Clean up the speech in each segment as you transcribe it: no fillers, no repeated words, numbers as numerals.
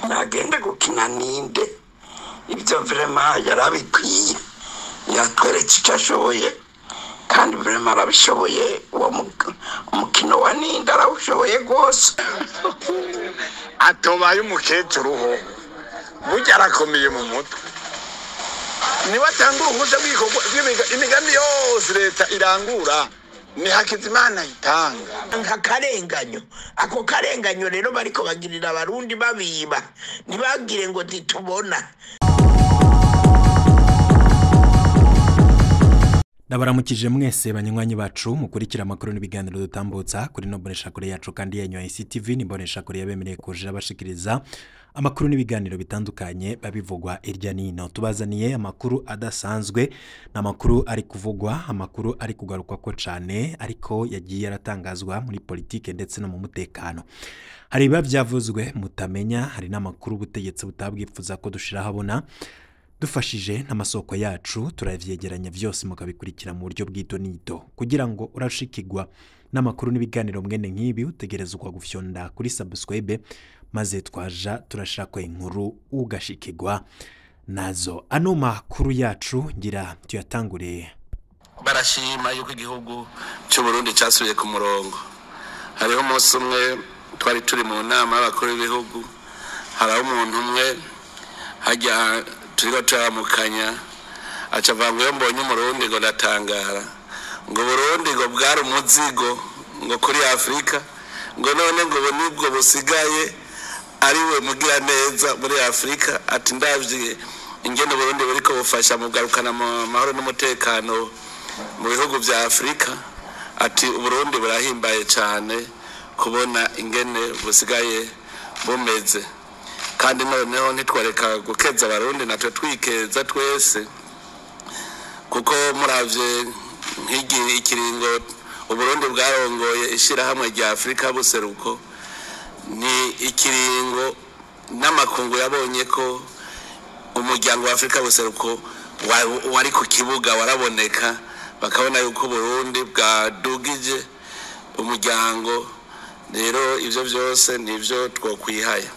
nagende gukina ninde ibyo vraiment yarabikwiye yatweretse icyo ashoboye kandi vraiment arabishoboye uwo umukino wa ninde arawushoboye rwose atobaye umukecuru ho burya arakomeye mu mutwe niba atangura umuze imigambi yose leta irangura ni Hakizimana itanga nk'akarenganyo ako karenganyo rero bariko bagirira abarundi babiba ntibagire ngo ntitubona. Ndabaramukije mwese banywanyi bacu mukurikira amakuru n'ibiganiro dutambutsa kuri Nobonesha kure yacu kandi yanyu ICTV nibonesha kure yabemereye kujira bashikiriza amakuru n'ibiganiro bitandukanye babivugwa irya nino. Tubazaniye amakuru adasanzwe n'amakuru ari kuvugwa, amakuru ari kugarukwa ko cyane ariko yagiye aratangazwa muri politike ndetse no mu mutekano. Hari biba byavuzwe mutamenya, hari n'amakuru butegetsi butabwifuza ko dushira habona. Dufashije n'amasoko yacu turavyegeranya vyose mukabikurikira mu buryo bw'idonito kugira ngo urashikirwa n'amakuru n'ibiganiro mwene nk'ibi utegerezwa gufyonda kuri subscribe maze twaja turashaka inkuru ugashikirwa nazo. Ano makuru yacu ngira tuyatangure. Barashima yuko igihugu cy'u Burundi cyasubiye ku murongo. Hariho umunsi umwe twari turi mu nama y'abakuru b'ibihugu, haraho umuntu umwe hajya turiko turamukanya acavango yo mbonye umurundi ngo natangara ngo Burundi ngo bwari umuzigo ngo kuri Afrika ngo none ngo nibwo busigaye ari we mugira neza muri Afrika ati ndavye ingene Burundi buriko bufasha mu garukana mahoro n'umutekano mu bihugu vya Afrika ati Burundi burahimbaye cyane kubona ingene busigaye bumeze kandi noneho ntitwareka gukeza abarundi natwe twikeza twese kuko muravye nk'igi ikiringo Uburundi bwarongoye ishirahamwe rya Afrika buseruko ni ikiringo n'amakungu yabonye ko umuryango wa Afrika buseruko wari ku kibuga waraboneka bakabona yuko Burundi bwadugije umuryango. Rero ivyo byose nivyo twokwihaya.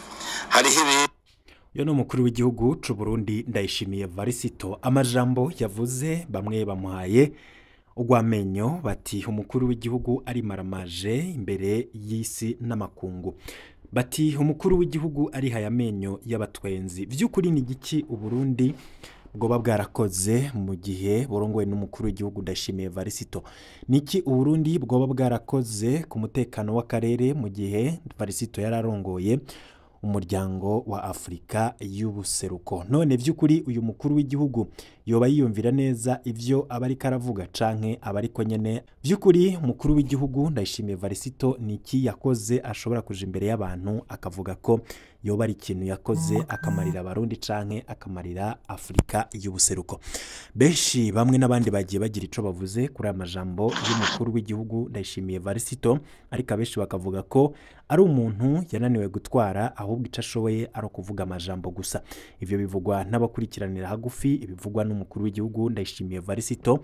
Yo no mukuru w'igihugu c'u Burundi Ndayishimiye Varisito amajambo yavuze bamwe bamuhaye ugwamenyo bati umukuru w'igihugu ari maramaje imbere y'isi n'amakungu, bati umukuru w'igihugu ari hayamenyo y'abatwenzi. Vy'ukuri ni giki u Burundi bwoba bwarakoze mu gihe borongowe n'umukuru w'igihugu Ndayishimiye Varisito? Niki u Burundi bwoba bwarakoze ku mutekano w'akarere mu gihe Varisito yararongoye umuryango wa Afrika y'ubuseruko? None vy'ukuri uyu mukuru w'igihugu yoba yiyumvira neza ivyo abari karavuga canke abari ko nyene? Vy'ukuri umukuru w'igihugu Ndayishimiye Varisito niki yakoze ashobora kuja imbere y'abantu akavuga ko yoba ari ikintu yakoze akamarira abarundi canke akamarira Afrika y'ubuseruko? Benshi bamwe n'abandi bagiye bagira ico bavuze kuri amajambo y'umukuru w'igihugu Ndayishimiye Varisito, ariko abenshi bakavuga ko ari umuntu yananiwe gutwara ahubwo ico ashoboye ari kuvuga amajambo gusa. Ivyo bivugwa n'abakurikiranira hagufi ibivugwa n'umukuru w'igihugu Ndayishimiye Varisito.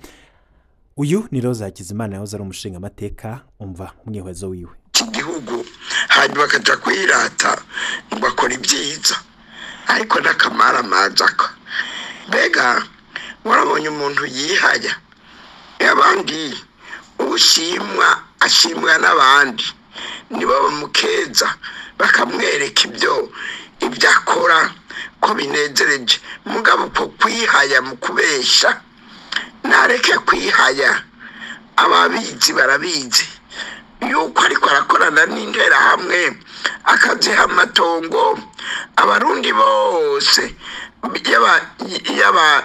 Uyu ni Roza Hakizimana yahoze ari umushinga amateka, umva umwihwezo wiwe. Igihugu hanyuma bakaja kwirata bakora ibyiza ariko nakamara mazako bega warabonye umuntu yihaya abandi ushimwa ashimwa n'abandi nibo bamukeza bakamwereka ibyo akora ko binezereje. Mugabo ko kwihaya mu kubesha nareke kwihaya, ababizi barabizi yuko ariko arakorana n'intera hamwe akaziha amatongo abarundi bose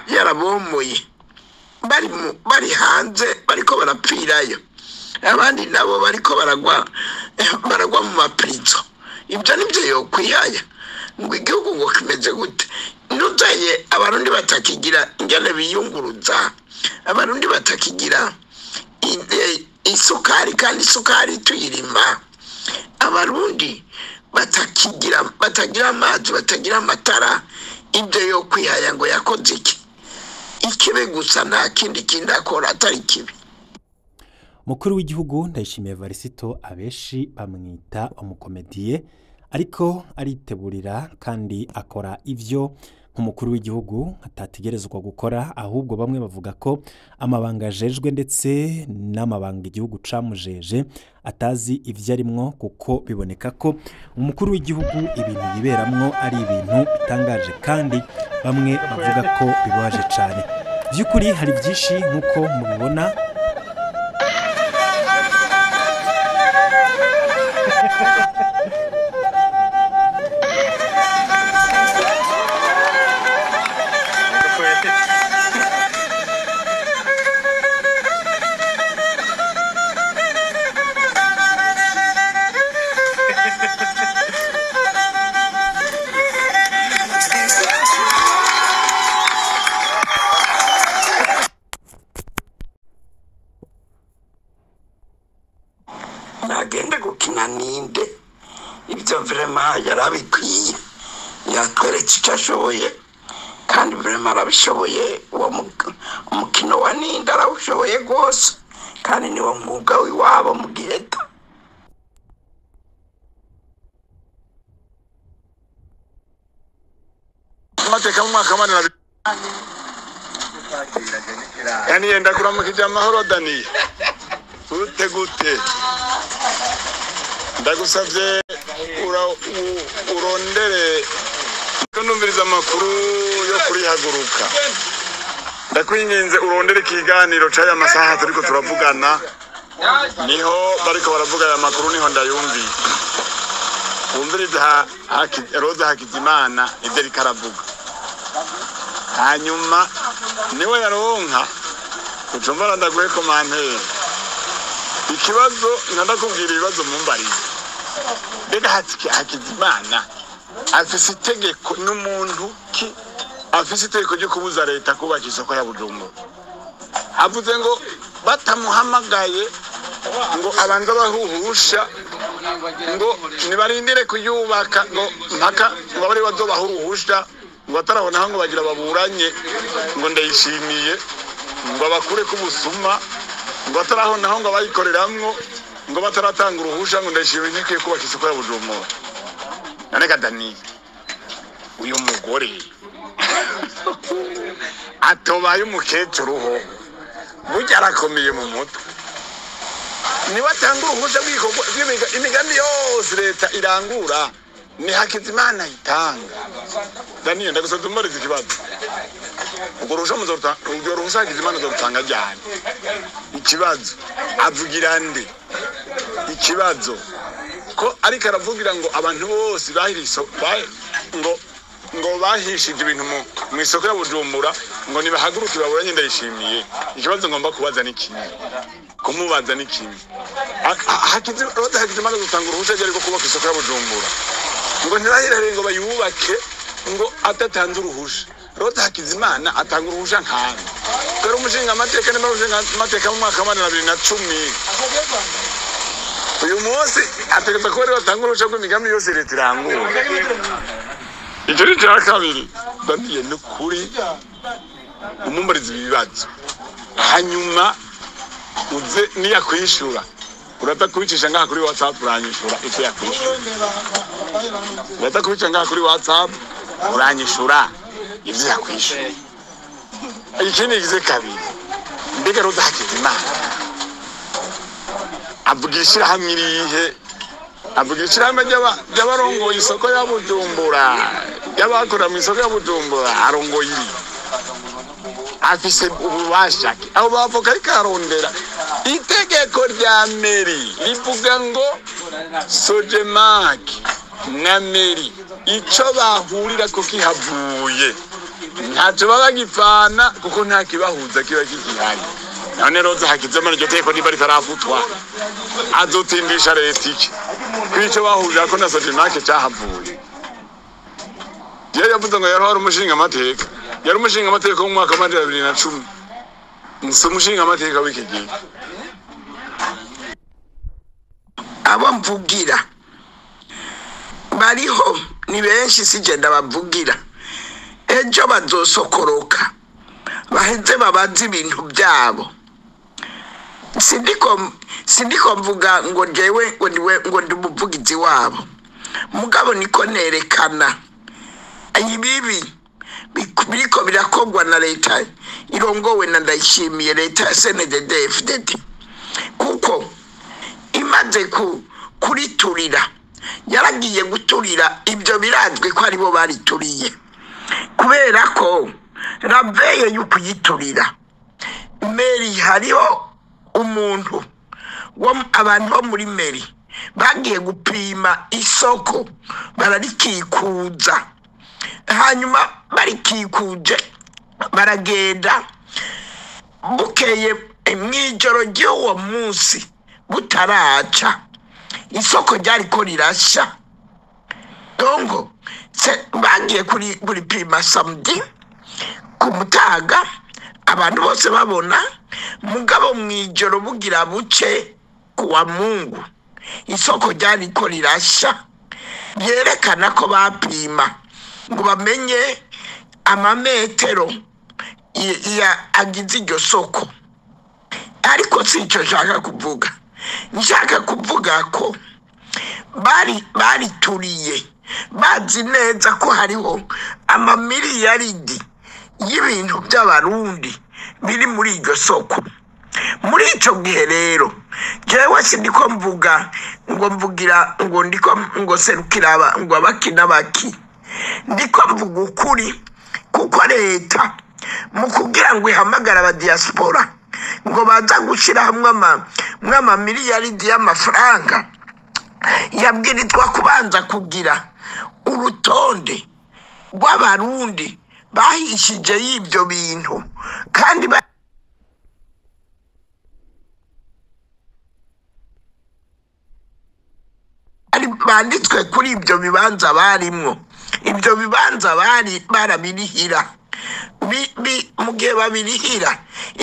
yarabomoye bari hanze bariko barapfirayo, abandi nabo bariko baragwa mu maprizo. Ibyo nibyo yo kwihaya ngo igihugu ngo kimeze gute? Nuzaye abarundi batakigira ingene biyunguruza, abarundi batakigira isukari kandi isukari tuyirima, abarundi batagira amazi batagira amatara. Ibyo yo kwihaya ngo yakoze iki? Ikibe gusa nta kindi akora atari kibi. Mukuru w'igihugu Ndayishimiye Varisito abeshi bamwita umukomediye ariko ariteburira kandi akora ivyo nk'umukuru w'igihugu atategerezwa gukora, ahubwo bamwe bavuga ko amabanga ajejwe ndetse n'amabanga igihugu camujeje atazi ivyo arimwo, kuko biboneka ko umukuru w'igihugu ibintu yiberamwo ari ibintu bitangaje kandi bamwe bavuga ko bibabaje cane. Vy'ukuri hari byinshi nk'uko mubibona. Nagende gukina ninde ibyo vraiment yarabikwiye, yatweretse icyo ashoboye kandi vraiment arabishoboye. Uwo umukino wa ninde arawushoboye rwose kandi niwo mwuga w'iwabo mu Giheta. Amateka mu mwaka wa 2000 yani yenda kuramukije amahoro Dani. Gute ndagusavye urondere kunumviriza amakuru yo kuri Haguruka. Ndakwinginze urondere ikiganiro c'aya masaha turiko turavugana, niho bariko baravuga aya makuru, niho ndayumvi. Umviriza Roza Hakizimana ivyo ariko aravuga, hanyuma niwe yaronka ucumva ndaguhe komanteri. Ikibazo ndakubwira ibibazo mumbarize. Mbega Hakizimana afise itegeko n'umuntu ki afise itegeko ryo kubuza leta kubaka isoko ya Bujumbura. Avuze ngo batamuhamagaye ngo abanza bahuhusha ngo nibarindire kuyubaka ngo mpaka ngo bari bazobahuhusha ngo atarabona ngo bagira baburanye ngo Ndayishimiye ngo bakure kubusuma ngo atarabona ngo bayikoreramwo ngo bataratanga uruhusha ngo Ndayishimiye ntikiye kubaka isoko ya Bujumbura. Naneka Dani uyu mugore atobaye umukecuru ho burya arakomeye mu mutwe. Niba atanga uruhusha rw'ibikorwa imigambi yose leta irangura ni Hakizimana itanga. Dani ndagusaba umurize ikibazo. Ubwo ruhusha Hakizimana azotanga ryari? Ikibazo avugira nde? Ikibazo ko ariko aravugira ngo abantu bose bahiriso ngo bahishije ibintu mu isoko ya Bujumbura ngo nibahaguruke baburanye Ndayishimiye. Ikibazo ngomba kubaza ni kimwe, kumubaza ni kimwe. Hakizimana azotanga uruhusha ariko kubaka isoko ya Bujumbura ngo ntibahirere ngo bayubake ngo atatanze uruhusha. Roza Hakizimana atanga uruhusha nkana kero umushinga amateka n'amateka mu mwaka wa 2010. Uyu munsi ategeka ko rero atanga uruhusha rw'imigambi yose leta irangura. Icyo ni cya kabiri. Daniye n'ukuri umumbariza ibibazo, hanyuma uze niyakwishura uratakwicisha ngaha kuri WhatsApp uranyishura icyo yakwishura. Uratakwicisha ngaha kuri WhatsApp uranyishura ivyo yakwishura. Ikindi gize kabiri, mbega Roza Hakizimana avugisha hamwe irihe? Avugisha hamwe y'abarongoye isoko ya Bujumbura, y'abakora mu isoko ya Bujumbura arongoye iri. Afise ububasha abo bavuga ariko arondera itegeko rya meri rivuga ngo Sojemak na meri ico bahurira ko kihavuye ntacyo baba gipfana kuko nta kibahuza kiba kigihari. None Roza Hakizimana iryo tegeko niba ritarafutwa azotindisha leta iki kwico bahurira ko na Sojemak cyahavuye. Yari yavuze ngo yari umushinga amateka, yari umushinga amateka mu mwaka wa 2010. Nso umushinga amateka w'iki gihe. Abo mvugira bariho ni benshi sigenda bavugira. Ejo bazosokoroka baheze babaza ibintu byabo. sindiko mvuga ngo jewe ngo ndi umuvugizi wabo, mugabo niko nerekana ibibi biriko birakogwa na leta irongowe na Ndayishimiye, leta ya CNDD-FDD, kuko imaze kuriturira, yaragiye guturira ibyo birazwi ko aribo barituriye, kubera ko raveye y'ukuyiturira meri hariho umuntu abantu bo muri meri bagiye gupima isoko bararikikuza, hanyuma barikikuje baragenda bukeye mwijoro ry'uwo munsi butaraca isoko ryariko rirasha, dongo bagiye kuri pima samedi ku mutaga abantu bose babona, mugabo mwijoro bugira buce kuwa Mungu isoko ryariko rirasha, yerekana ko bapima ngo bamenye amametero agize iryo soko. Ariko si icyo nshaka kuvuga, nshaka kuvuga ko barituriye bazi neza ko hariho amamiliyaridi y'ibintu by'abarundi biri muri iryo soko. Muri icyo gihe rero jewe sindiko mvuga ngo mvugira ngo serukira ngo abakina baki, ndiko mvuga ukuri, kuko leta mu kugira ngo ihamagara aba diaspora ngo baza gushira hamwe amamiliyaridi y'amafaranga, yabwirizwa kubanza kugira urutonde rw'abarundi bahishije y'ibyo bintu kandi banditswe kuri ibyo bibanza barimwo. Ibyo bibanza barabirihira, mu gihe babirihira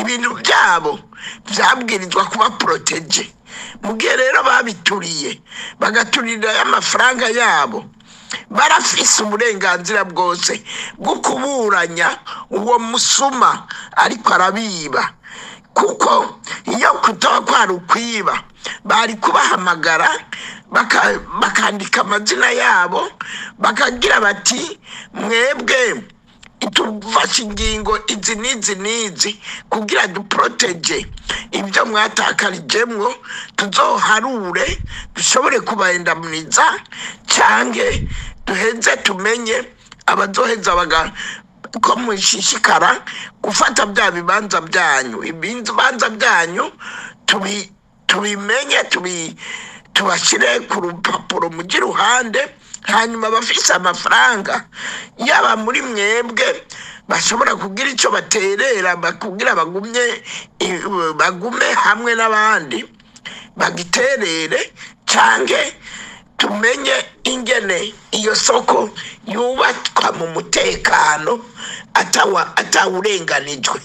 ibintu byabo byabwirizwa kuba protege. Mu gihe rero babituriye bagaturira y'amafaranga yabo, barafise uburenganzira bwose bwo kuburanya uwo musuma ariko arabiba, kuko iyo kutoba kwari ukwiba bari kubahamagara bakandika amazina yabo bakagira bati mwebwe tufashe ingingo izi n'izi kugira duprotege ibyo mwatakarijemwo, tuzoharure dushobore kubahendamniza canke duheze tumenye abazoheza ko mushishikara gufata bya bibanza byanyu. Ibibanza byanyu tubimenye, tubashire ku rupapuro mu giruhande, hanyuma bafise amafaranga yaba muri mwebwe bashobora kugira icyo baterera kugira bagume hamwe n'abandi bagiterere, canke tumenye ingene iyo soko yubatswa mu mutekano atawurenganijwe.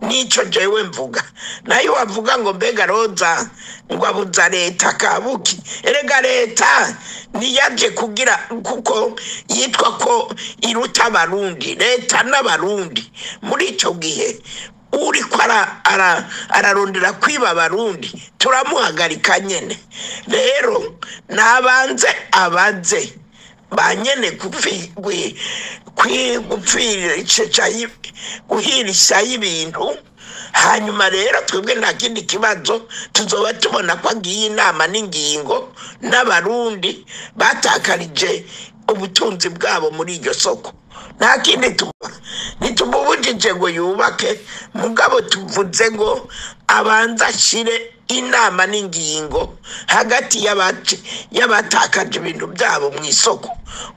Nico jewe mvuga. Nayo wavuga ngo mbega Roza ngo abuza leta kabuki, erega leta niyaje kugira kuko yitwa ko iruta abarundi, leta n'abarundi. Muri ico gihe uri kwara ararondera kwiba abarundi turamuhagarika nyene. Rero nabanze abaze banyene guhirisha y'ibintu, hanyuma rero twebwe nta kindi kibazo tuzoba tubona ko agiye inama n'ingingo n'abarundi batakarije ubutunzi bwabo muri iryo soko. Nta kindi nitumubujije ngo yubake, mugabo tuvuze ngo abanza ashire inama n'ingingo hagati y'abatakaje ibintu byabo mu isoko.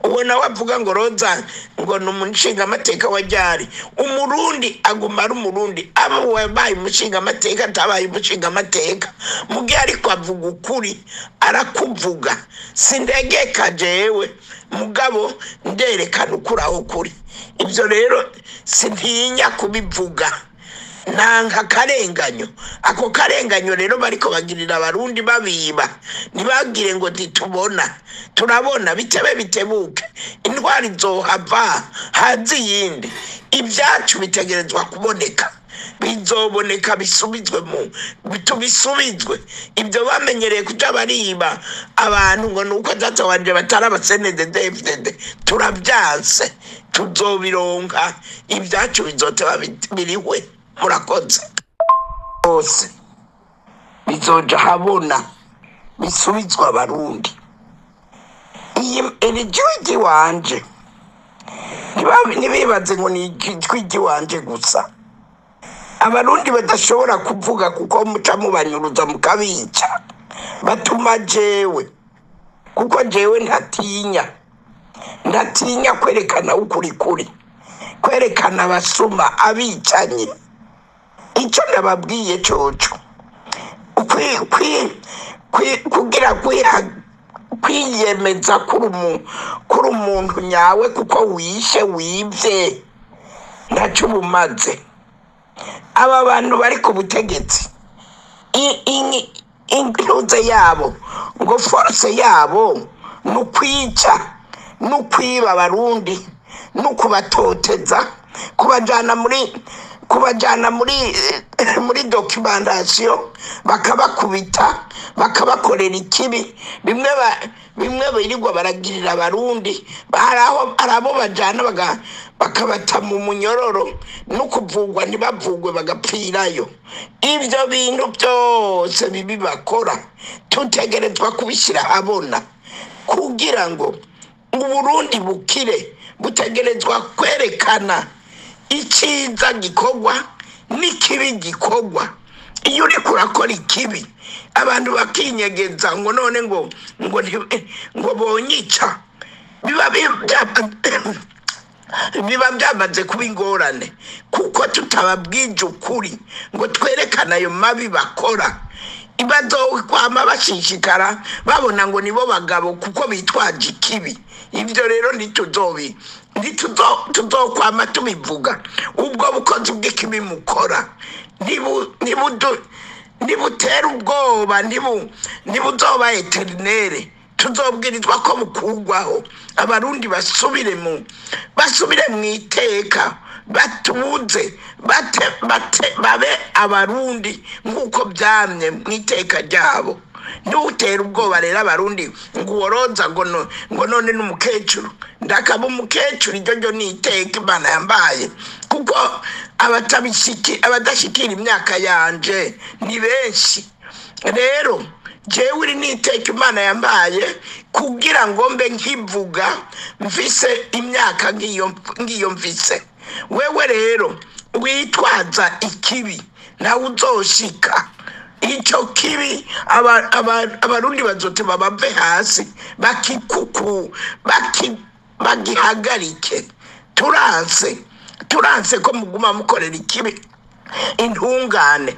Ubona wavuga ngo Roza ngo n'umushinga amateka wa ryari, umurundi aguma ari umurundi, abo wabaye umushinga amateka atabaye umushinga amateka, mugihe ariko avuga ukuri arakuvuga. Sindegeka jewe, mugabo nderekana ukuri aho kuri. Ibyo rero sintinya kubivuga, nanka karenganyo. Ako karenganyo rero bariko bagirira abarundi babiba, nibagire ngo turabona bitebe bitebuke, intwari zohava hazi yindi. Ibyacu bitegerezwa kuboneka, bizoboneka bisubizwe tubisubizwe. Ibyo bamenyereye kuja bariba abantu ngo nuko data wanje batari abasenede David turabyanse, tuzobironka ibyacu bizoteba biriwe. Murakoze bose bizoja habona bisubizwa abarundi. Iri jwi wanje ntibibaze ngo ni ijwi wanje gusa, abarundi badashobora kuvuga kuko muca mubanyuruza mukabica, batuma jewe, kuko jewe ntatinya kwerekana ukuri kuri, kwerekana abasuma abicanye. Icyo nababwiye coco kugira kwiyemeza kuri umuntu nyawe, kuko wishe wibye ntacyo ubumaze. Aba bantu bari ku butegetsi intuze yabo ngo force yabo nukwica, nukwiba abarundi, nukubatoteza, kubajana muri documentation, bakabakubita, bakabakorera ikibi. Bimwe birirwa baragirira abarundi, arabo bajana bakabata mu munyororo, nukuvugwa ntibavugwe bagapfirayo. Ibyo bintu byose bibi bakora tutegerezwa kubishyira habona, kugira ngo Uburundi bukire. Butegerezwa kwerekana icyiza gikorwa n'ikibi gikorwa. Iyo uri kurakora ikibi abantu bakinyegeza ngo none ngo bonyica, biba byamaze kuba ingorane, kuko tutababwije ukuri ngo twerekane ayo mabi bakora. Bazokwama bashishikara babona ngo nibo bagabo kuko bitwaje ikibi. Ibyo rero tuzokwama tubivuga. Ubwo bukozi bw'ikibi mukora nibutera ubwoba, nibuzoba eternere, tuzobwirizwa ko bukurwaho. Abarundi basubire mu iteka, batuze babe abarundi nk'uko byamye mu iteka ryabo. Ntiwutere ubwoba rero abarundi ngo uworoza ngo none n'umukecuru ndakaba umukecuru. Iryo ni iteka Imana yambaye, kuko abadashikira imyaka yanje ni benshi. Rero jewe uri n'iteka Imana yambaye kugira ngo mbe nkivuga mvise imyaka ngiyo mvise. Wewe rero witwaza ikibi nawe uzoshika icyo kibi. Abarundi bazoteba bave hasi bagihagarike. Turanse ko muguma mukorera ikibi intungane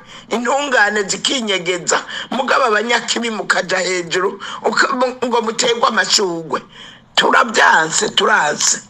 zikinyegeza, mugaba abanyakibi mukaja hejuru ngo mutegwa amashugwe. Turabyanse, turanse.